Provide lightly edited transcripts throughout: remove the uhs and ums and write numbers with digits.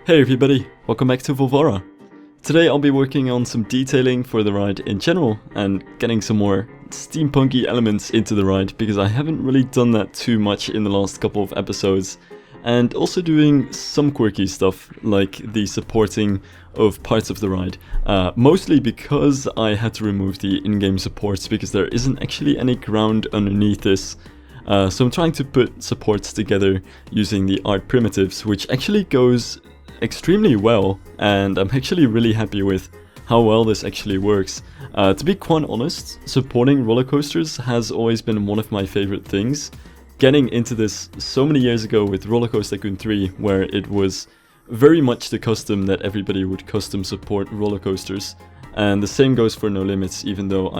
Hey everybody, welcome back to Volvara. Today I'll be working on some detailing for the ride in general and getting some more steampunky elements into the ride because I haven't really done that too much in the last couple of episodes, and also doing some quirky stuff like the supporting of parts of the ride, mostly because I had to remove the in-game supports because there isn't actually any ground underneath this. So I'm trying to put supports together using the art primitives, which actually goes extremely well, and I'm actually really happy with how well this actually works. To be quite honest, supporting roller coasters has always been one of my favorite things. Getting into this so many years ago with Roller Coaster Tycoon 3, where it was very much the custom that everybody would custom support roller coasters, and the same goes for No Limits, even though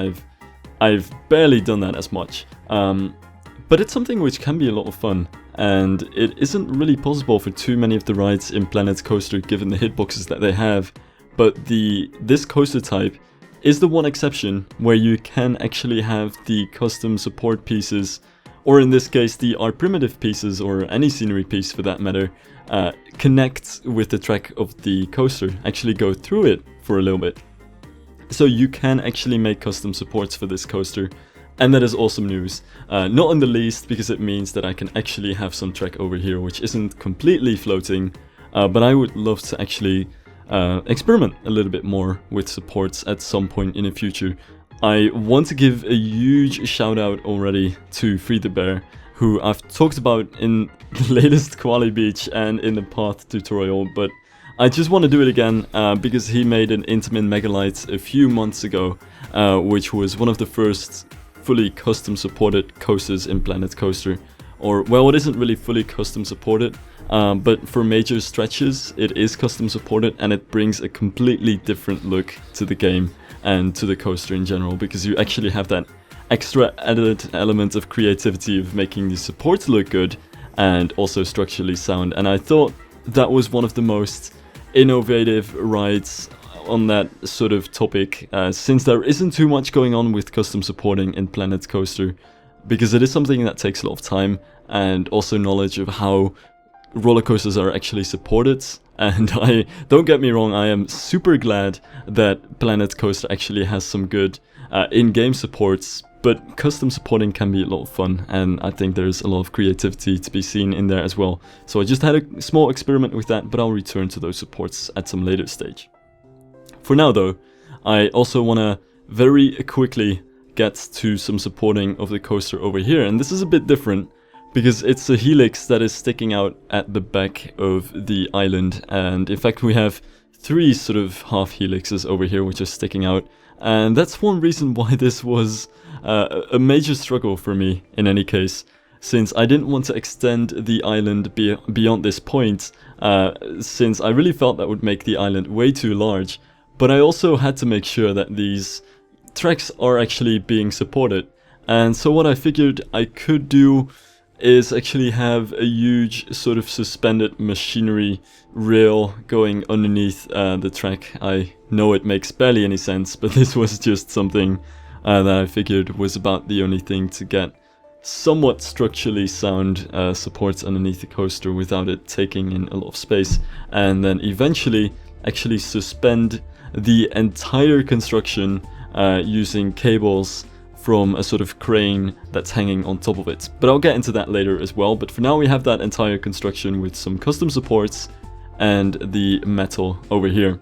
I've barely done that as much. But it's something which can be a lot of fun, and it isn't really possible for too many of the rides in Planet Coaster given the hitboxes that they have, but this coaster type is the one exception where you can actually have the custom support pieces, or in this case the art primitive pieces, or any scenery piece for that matter, connect with the track of the coaster, actually go through it for a little bit. So you can actually make custom supports for this coaster. And that is awesome news, not in the least because it means that I can actually have some track over here which isn't completely floating, but I would love to actually experiment a little bit more with supports at some point in the future. I want to give a huge shout out already to FreetheBear, who I've talked about in the latest Quali Beach and in the Path tutorial, but I just want to do it again because he made an Intamin Megalite a few months ago, which was one of the first fully custom supported coasters in Planet Coaster. Or, well, it isn't really fully custom supported, but for major stretches it is custom supported, and it brings a completely different look to the game and to the coaster in general, because you actually have that extra added element of creativity of making the supports look good and also structurally sound. And I thought that was one of the most innovative rides on that sort of topic, since there isn't too much going on with custom supporting in Planet Coaster, because it is something that takes a lot of time and also knowledge of how roller coasters are actually supported. And don't get me wrong, I am super glad that Planet Coaster actually has some good in-game supports, but custom supporting can be a lot of fun, and I think there's a lot of creativity to be seen in there as well. So I just had a small experiment with that, but I'll return to those supports at some later stage. For now though, I also want to very quickly get to some supporting of the coaster over here, and this is a bit different because it's a Helix that is sticking out at the back of the island, and in fact we have three sort of half helixes over here which are sticking out, and that's one reason why this was a major struggle for me in any case, since I didn't want to extend the island beyond this point, since I really felt that would make the island way too large. But I also had to make sure that these tracks are actually being supported. And so what I figured I could do is actually have a huge sort of suspended machinery rail going underneath the track. I know it makes barely any sense, but this was just something that I figured was about the only thing to get somewhat structurally sound supports underneath the coaster without it taking in a lot of space. And then eventually actually suspend the entire construction using cables from a sort of crane that's hanging on top of it. But I'll get into that later as well. But for now we have that entire construction with some custom supports and the metal over here.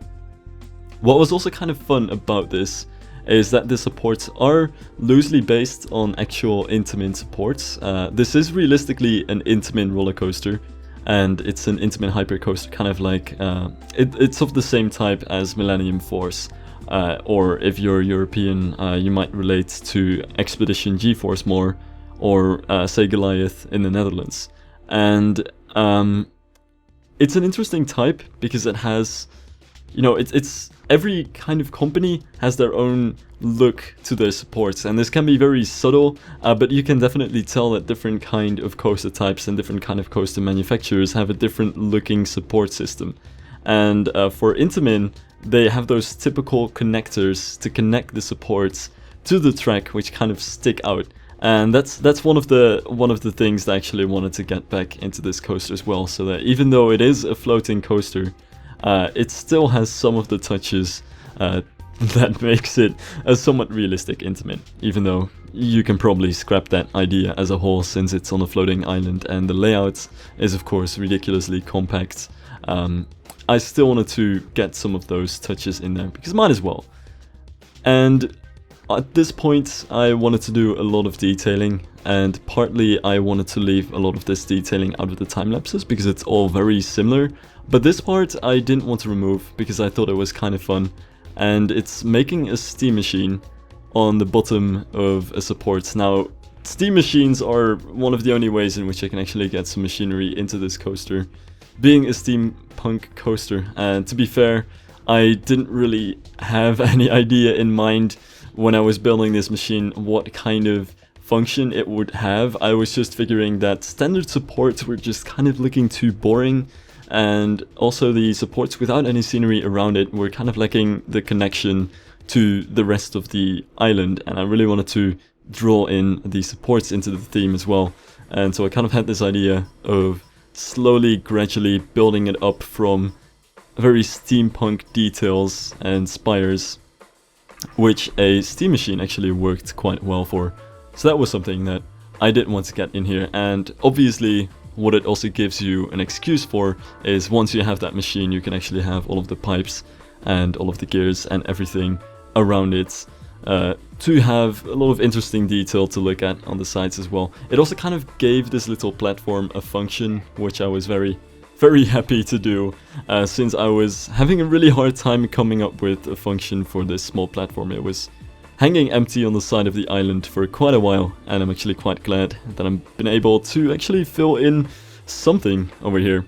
What was also kind of fun about this is that the supports are loosely based on actual Intamin supports. This is realistically an Intamin roller coaster, and it's an Intamin hypercoaster, kind of like, it's of the same type as Millennium Force, or if you're European, you might relate to Expedition G-Force more, or say Goliath in the Netherlands. And it's an interesting type because it has, you know, it's every kind of company has their own look to their supports, and this can be very subtle, but you can definitely tell that different kind of coaster types and different kind of coaster manufacturers have a different looking support system. And for Intamin, they have those typical connectors to connect the supports to the track, which kind of stick out. And that's one of the things that I actually wanted to get back into this coaster as well, so that even though it is a floating coaster, it still has some of the touches that makes it a somewhat realistic intimate, even though you can probably scrap that idea as a whole since it's on a floating island and the layout is of course ridiculously compact. I still wanted to get some of those touches in there because might as well. And at this point I wanted to do a lot of detailing, and partly I wanted to leave a lot of this detailing out of the time lapses because it's all very similar, but this part I didn't want to remove because I thought it was kind of fun. And it's making a steam machine on the bottom of a support. Now, steam machines are one of the only ways in which I can actually get some machinery into this coaster, being a steampunk coaster. And to be fair, I didn't really have any idea in mind when I was building this machine what kind of function it would have. I was just figuring that standard supports were just kind of looking too boring, and also the supports without any scenery around it were kind of lacking the connection to the rest of the island, and I really wanted to draw in the supports into the theme as well. And so I kind of had this idea of slowly, gradually building it up from very steampunk details and spires, which a steam machine actually worked quite well for. So that was something that I did want to get in here, and obviously what it also gives you an excuse for is once you have that machine, you can actually have all of the pipes and all of the gears and everything around it to have a lot of interesting detail to look at on the sides as well. It also kind of gave this little platform a function, which I was very happy to do, since I was having a really hard time coming up with a function for this small platform. It was hanging empty on the side of the island for quite a while, and I'm actually quite glad that I've been able to actually fill in something over here.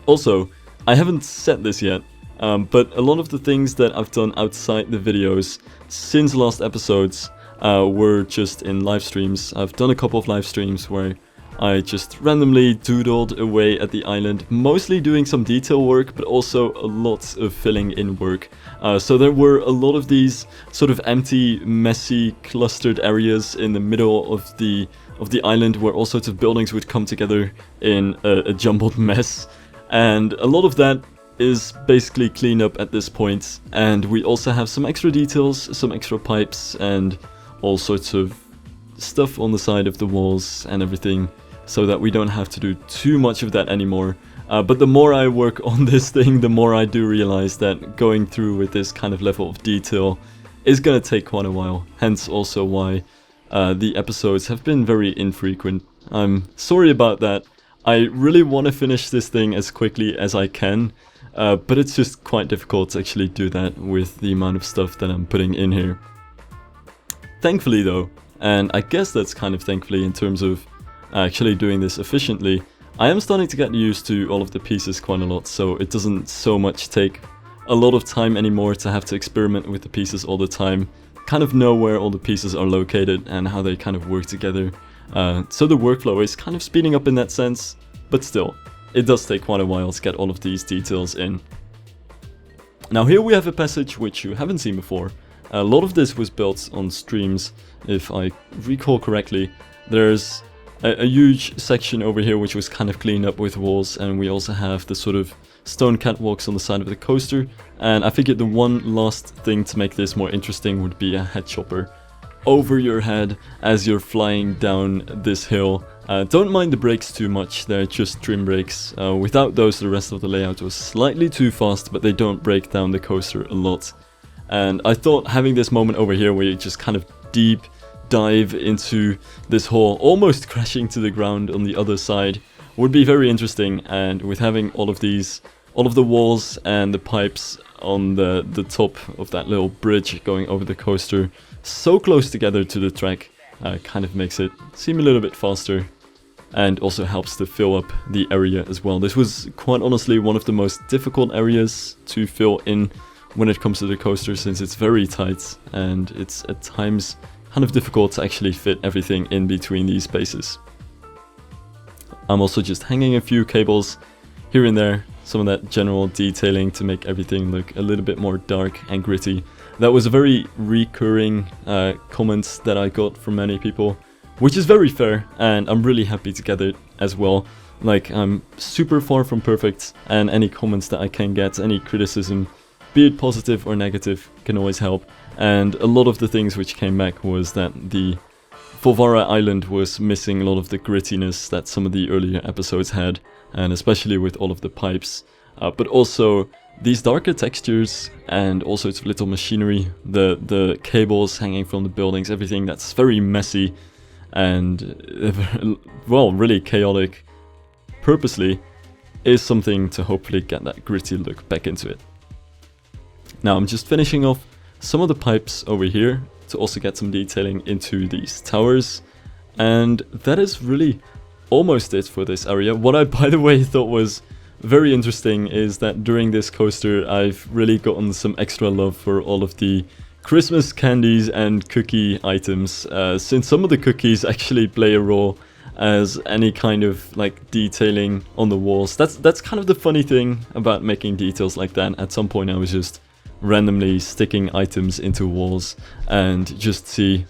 Also, I haven't said this yet, but a lot of the things that I've done outside the videos since the last episodes were just in live streams. I've done a couple of live streams where I just randomly doodled away at the island, mostly doing some detail work, but also a lot of filling in work. So there were a lot of these sort of empty, messy, clustered areas in the middle of the island where all sorts of buildings would come together in a jumbled mess. And a lot of that is basically cleaned up at this point. And we also have some extra details, some extra pipes, and all sorts of stuff on the side of the walls and everything, so that we don't have to do too much of that anymore. But the more I work on this thing, the more I do realize that going through with this kind of level of detail is gonna take quite a while. Hence also why the episodes have been very infrequent. I'm sorry about that. I really want to finish this thing as quickly as I can, but it's just quite difficult to actually do that with the amount of stuff that I'm putting in here. Thankfully though, and I guess that's kind of thankfully in terms of actually doing this efficiently, I am starting to get used to all of the pieces quite a lot, so it doesn't so much take a lot of time anymore to have to experiment with the pieces all the time, kind of know where all the pieces are located and how they kind of work together. So the workflow is kind of speeding up in that sense, but still, it does take quite a while to get all of these details in. Now here we have a passage which you haven't seen before. A lot of this was built on streams, if I recall correctly. There's a huge section over here which was kind of cleaned up with walls, and we also have the sort of stone catwalks on the side of the coaster. And I figured the one last thing to make this more interesting would be a head chopper over your head as you're flying down this hill. Don't mind the brakes too much, they're just trim brakes. Without those, the rest of the layout was slightly too fast, but they don't break down the coaster a lot. And I thought having this moment over here where you just kind of deep dive into this hole, almost crashing to the ground on the other side, would be very interesting. And with having all of the walls and the pipes on the top of that little bridge going over the coaster so close together to the track, kind of makes it seem a little bit faster, and also helps to fill up the area as well. This was quite honestly one of the most difficult areas to fill in when it comes to the coaster, since it's very tight and it's at times kind of difficult to actually fit everything in between these spaces. I'm also just hanging a few cables here and there, some of that general detailing to make everything look a little bit more dark and gritty. That was a very recurring comment that I got from many people, which is very fair, and I'm really happy to get it as well. Like, I'm super far from perfect, and any comments that I can get, any criticism, be it positive or negative, can always help. And a lot of the things which came back was that the Volvara island was missing a lot of the grittiness that some of the earlier episodes had, and especially with all of the pipes. But also these darker textures and all sorts of little machinery, the cables hanging from the buildings, everything that's very messy and, well, really chaotic purposely, is something to hopefully get that gritty look back into it. Now I'm just finishing off some of the pipes over here to also get some detailing into these towers, and that is really almost it for this area. What I, by the way, thought was very interesting is that during this coaster I've really gotten some extra love for all of the Christmas candies and cookie items, since some of the cookies actually play a role as any kind of like detailing on the walls. That's kind of the funny thing about making details like that. At some point I was just randomly sticking items into walls and just see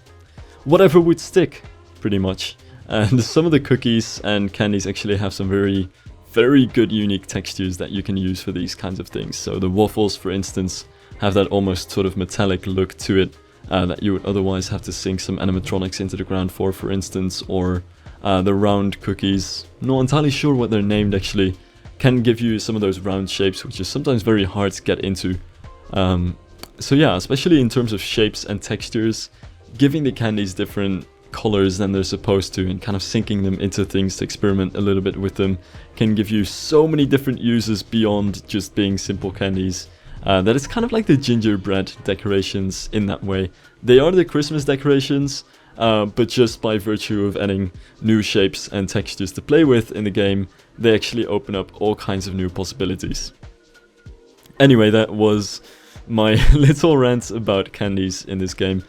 whatever would stick, pretty much. And some of the cookies and candies actually have some very good unique textures that you can use for these kinds of things. So the waffles, for instance, have that almost sort of metallic look to it that you would otherwise have to sink some animatronics into the ground for instance, or the round cookies, not entirely sure what they're named actually, can give you some of those round shapes, which is sometimes very hard to get into. So yeah, especially in terms of shapes and textures, giving the candies different colors than they're supposed to and kind of sinking them into things to experiment a little bit with them can give you so many different uses beyond just being simple candies. That it's kind of like the gingerbread decorations in that way. They are the Christmas decorations, but just by virtue of adding new shapes and textures to play with in the game, they actually open up all kinds of new possibilities. Anyway, that was my little rant about candies in this game.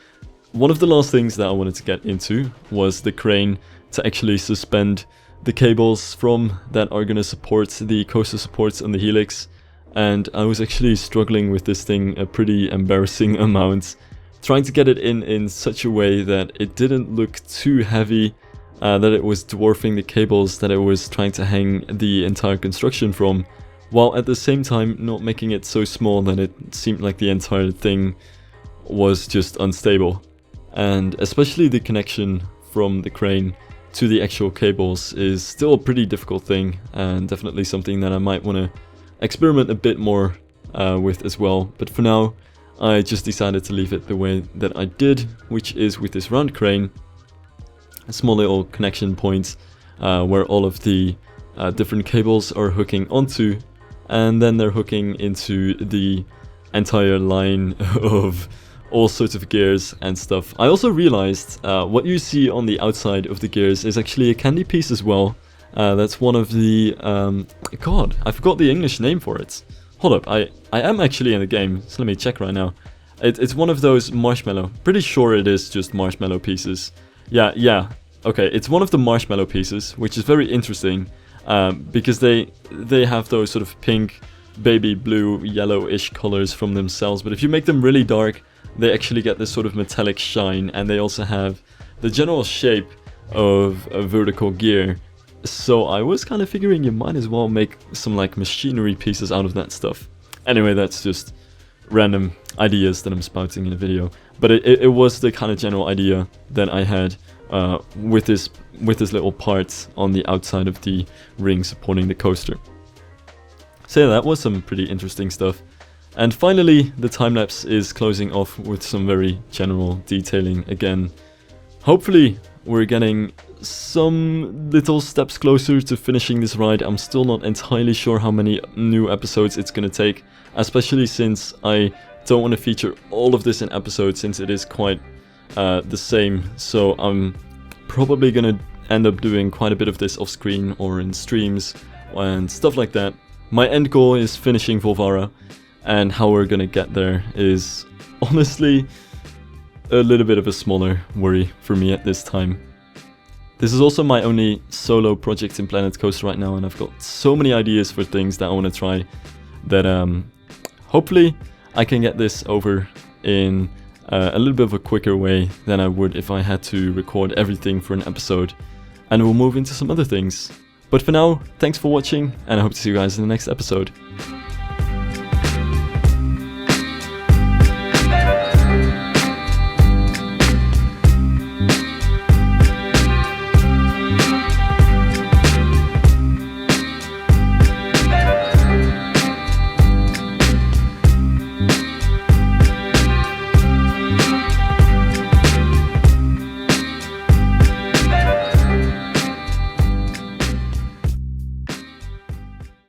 One of the last things that I wanted to get into was the crane to actually suspend the cables from that are going to support the coaster supports on the Helix. And I was actually struggling with this thing a pretty embarrassing amount, trying to get it in such a way that it didn't look too heavy, that it was dwarfing the cables that I was trying to hang the entire construction from, while at the same time not making it so small that it seemed like the entire thing was just unstable. And especially the connection from the crane to the actual cables is still a pretty difficult thing, and definitely something that I might want to experiment a bit more with as well. But for now, I just decided to leave it the way that I did, which is with this round crane, a small little connection point where all of the different cables are hooking onto, and then they're hooking into the entire line of all sorts of gears and stuff. I also realized what you see on the outside of the gears is actually a candy piece as well. That's one of the... God, I forgot the English name for it. Hold up, I am actually in the game, so let me check right now. It's one of those marshmallow. Pretty sure it is just marshmallow pieces. Yeah, okay, it's one of the marshmallow pieces, which is very interesting, because they have those sort of pink, baby blue, yellowish colors from themselves, but if you make them really dark, they actually get this sort of metallic shine, and they also have the general shape of a vertical gear. So I was kind of figuring you might as well make some like machinery pieces out of that stuff. Anyway, that's just random ideas that I'm spouting in a video. But it was the kind of general idea that I had with this little part on the outside of the ring supporting the coaster. So yeah, that was some pretty interesting stuff. And finally, the time-lapse is closing off with some very general detailing again. Hopefully, we're getting some little steps closer to finishing this ride. I'm still not entirely sure how many new episodes it's gonna take, especially since I don't want to feature all of this in episodes, since it is quite the same. So I'm probably gonna end up doing quite a bit of this off-screen or in streams and stuff like that. My end goal is finishing Volvara, and how we're gonna get there is honestly a little bit of a smaller worry for me at this time. This is also my only solo project in Planet Coaster right now, and I've got so many ideas for things that I want to try that hopefully I can get this over in a little bit of a quicker way than I would if I had to record everything for an episode. And we'll move into some other things. But for now, thanks for watching, and I hope to see you guys in the next episode.